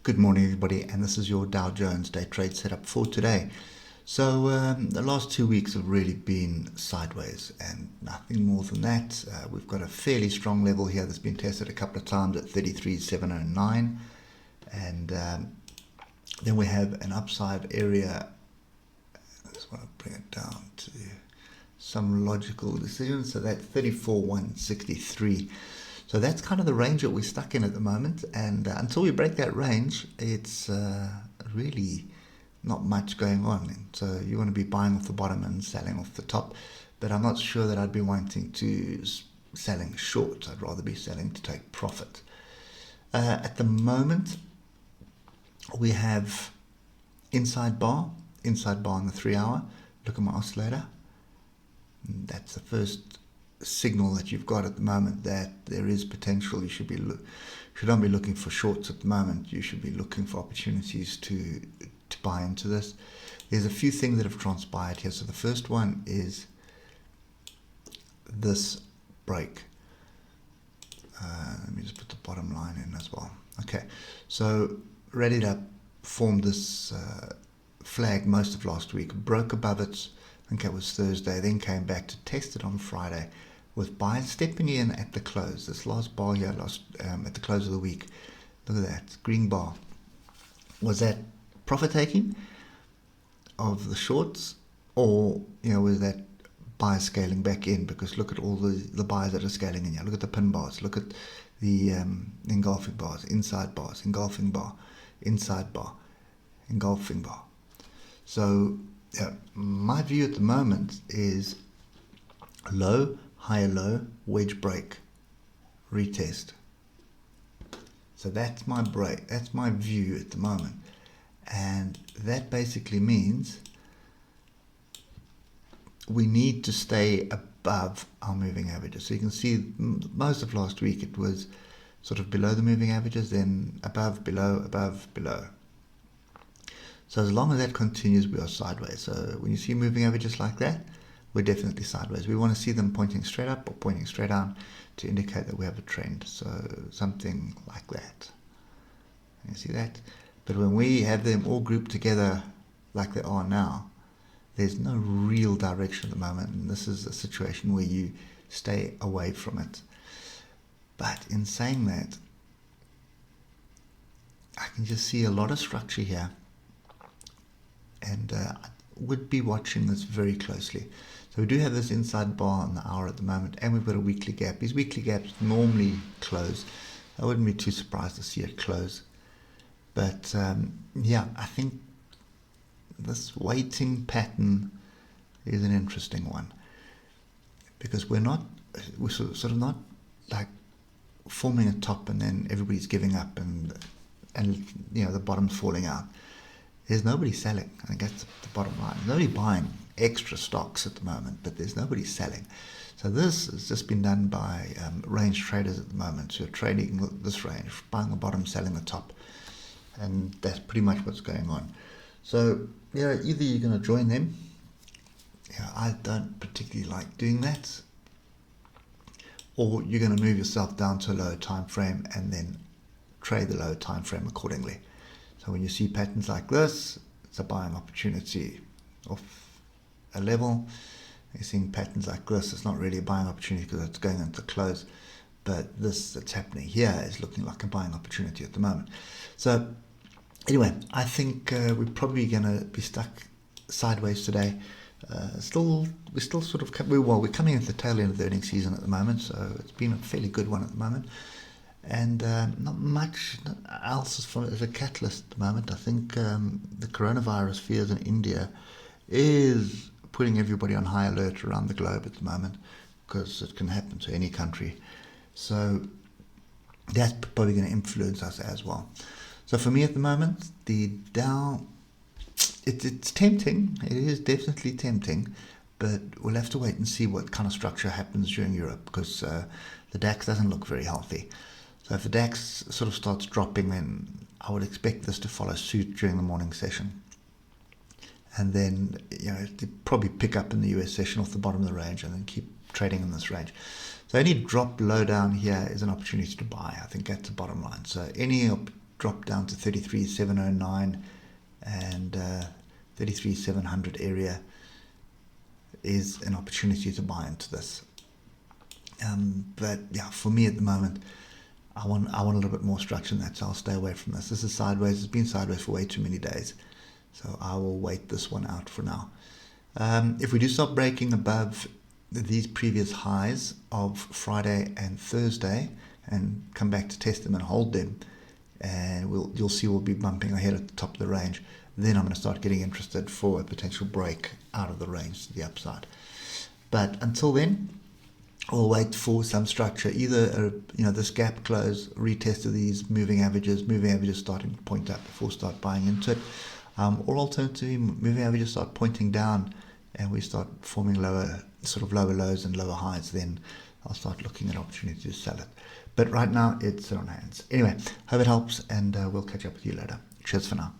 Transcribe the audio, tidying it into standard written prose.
Good morning, everybody, and this is your Dow Jones day trade setup for today. So the last 2 weeks have really been sideways and nothing more than that. We've got a fairly strong level here that's been tested a couple of times at 33,709, and then we have an upside area. I just want to bring it down to some logical decisions. So that's 34,163. So that's kind of the range that we're stuck in at the moment, and until we break that range, it's really not much going on. And so you want to be buying off the bottom and selling off the top, but I'm not sure that I'd be wanting to selling short. I'd rather be selling to take profit. At the moment, we have inside bar in the 3 hour. Look at my oscillator. That's the first signal that you've got at the moment that there is potential. You should not be looking for shorts at the moment. You should be looking for opportunities to buy into this. There's a few things that have transpired here. So the first one is this break. Let me just put the bottom line in as well. Okay, so Reddit formed this flag most of last week, broke above it. I think it was Thursday, then came back to test it on Friday with buyers stepping in at the close. This last bar here, at the close of the week, look at that, green bar. Was that profit taking of the shorts, or was that buyers scaling back in? Because look at all the buyers that are scaling in here. Look at the pin bars, look at the engulfing bars, inside bars, engulfing bar, inside bar, engulfing bar. So my view at the moment is low, higher low, wedge break, retest. So that's my break, that's my view at the moment. And that basically means we need to stay above our moving averages. So you can see most of last week it was sort of below the moving averages, then above, below, above, below. So as long as that continues, we are sideways. So when you see moving averages like that, we're definitely sideways. We want to see them pointing straight up or pointing straight down to indicate that we have a trend. So something like that. You see that? But when we have them all grouped together like they are now, there's no real direction at the moment. And this is a situation where you stay away from it. But in saying that, I can just see a lot of structure here. And I would be watching this very closely. So we do have this inside bar on the hour at the moment, and we've got a weekly gap. These weekly gaps normally close. I wouldn't be too surprised to see it close. But I think this waiting pattern is an interesting one, because we're sort of not like forming a top and then everybody's giving up and the bottom's falling out. There's nobody selling. I think that's the bottom line. There's nobody buying extra stocks at the moment, but there's nobody selling. So this has just been done by range traders at the moment who are trading this range, buying the bottom, selling the top. And that's pretty much what's going on. So, either you're going to join them. I don't particularly like doing that. Or you're going to move yourself down to a lower time frame and then trade the lower time frame accordingly. So when you see patterns like this, it's a buying opportunity off a level. You're seeing patterns like this, it's not really a buying opportunity because it's going into close. But this that's happening here is looking like a buying opportunity at the moment. So anyway, I think we're probably going to be stuck sideways today. We're coming into the tail end of the earnings season at the moment, so it's been a fairly good one at the moment. And not much else as a catalyst at the moment. I think the coronavirus fears in India is putting everybody on high alert around the globe at the moment, because it can happen to any country. So that's probably going to influence us as well. So for me at the moment, the Dow, it's tempting. It is definitely tempting, but we'll have to wait and see what kind of structure happens during Europe, because the DAX doesn't look very healthy. So if the DAX sort of starts dropping, then I would expect this to follow suit during the morning session. And then, to probably pick up in the US session off the bottom of the range and then keep trading in this range. So any drop low down here is an opportunity to buy. I think that's the bottom line. So any drop down to 33,709 and 33,700 area is an opportunity to buy into this. But yeah, for me at the moment, I want a little bit more structure than that, so I'll stay away from this. This is sideways. It's been sideways for way too many days, so I will wait this one out for now. If we do start breaking above these previous highs of Friday and Thursday and come back to test them and hold them, and you'll see we'll be bumping ahead at the top of the range, then I'm going to start getting interested for a potential break out of the range to the upside. But until then, I'll wait for some structure, either this gap close, retest of these moving averages starting to point up before start buying into it, or alternatively moving averages start pointing down and we start forming lower lows and lower highs. Then I'll start looking at opportunities to sell it. But right now it's on hands. Anyway, hope it helps, and we'll catch up with you later. Cheers for now.